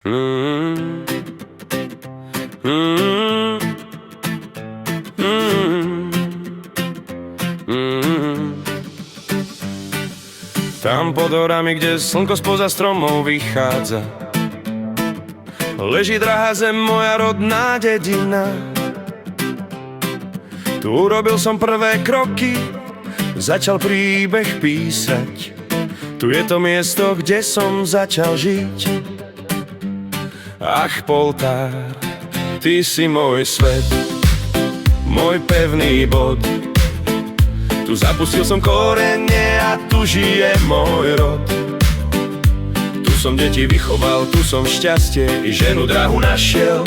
Mm, mm, mm, mm. Tam pod horami, kde slnko spoza stromov vychádza, leží drahá zem, moja rodná dedina. Tu urobil som prvé kroky, začal príbeh písať. Tu je to miesto, kde som začal žiť. Ach, Poltár, ty si môj svet, môj pevný bod. Tu zapustil som korene a tu žije môj rod. Tu som deti vychoval, tu som šťastie i ženu drahú našiel.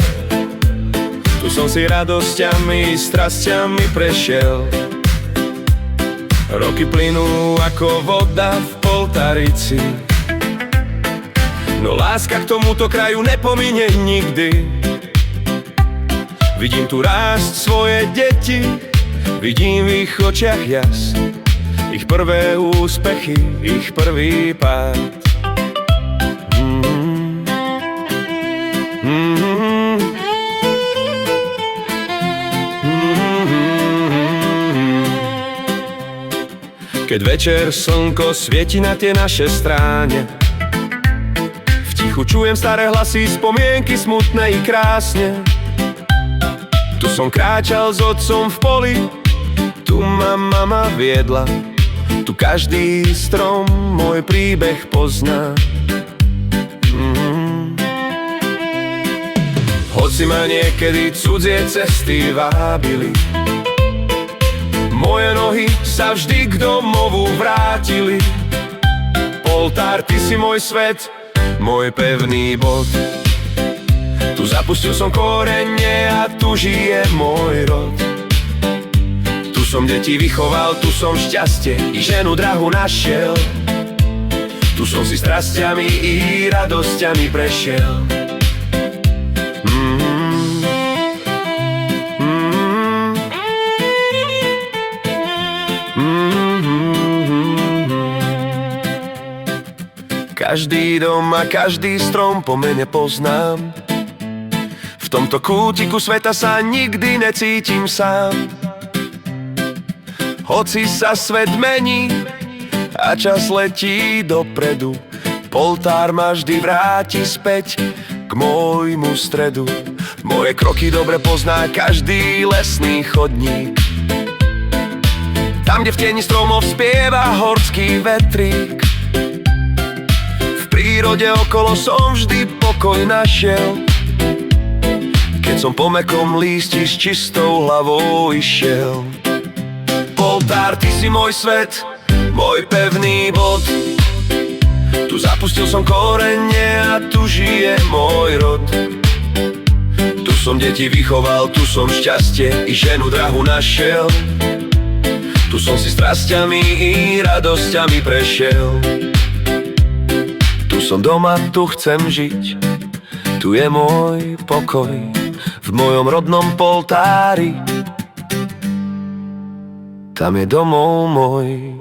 Tu som si radosťami, strasťami prešiel. Roky plynú ako voda v Poltárici, no láska k tomuto kraju nepominie nikdy. Vidím tu rásť svoje deti, vidím v ich očiach jas, ich prvé úspechy, ich prvý pád. Keď večer slnko svieti na tie naše stráne, v tichu čujem staré hlasy, spomienky smutné i krásne. Tu som kráčal s otcom v poli, tu ma mama viedla, tu každý strom môj príbeh pozná. Hoci ma niekedy cudzie cesty vábili, moje nohy sa vždy k domovu vrátili. Poltár, ty si môj svet, môj pevný bod. Tu zapustil som korene a tu žije môj rod. Tu som deti vychoval, tu som šťastie i ženu drahú našiel. Tu som si strasťami i radosťami prešiel. Každý dom a každý strom po mene poznám. V tomto kútiku sveta sa nikdy necítim sám. Hoci sa svet mení a čas letí dopredu, Poltár ma vždy vráti späť k môjmu stredu. Moje kroky dobre pozná každý lesný chodník, tam, kde v tieni stromov spieva horský vetrík. V prírode okolo som vždy pokoj našiel, keď som po mäkkom lísti s čistou hlavou išiel. Poltár, ty si môj svet, môj pevný bod. Tu zapustil som korene a tu žije môj rod. Tu som deti vychoval, tu som šťastie i ženu drahú našiel. Tu som si strasťami i radosťami prešiel. Tu som doma, tu chcem žiť, tu je môj pokoj, v mojom rodnom Poltári, tam je domov môj.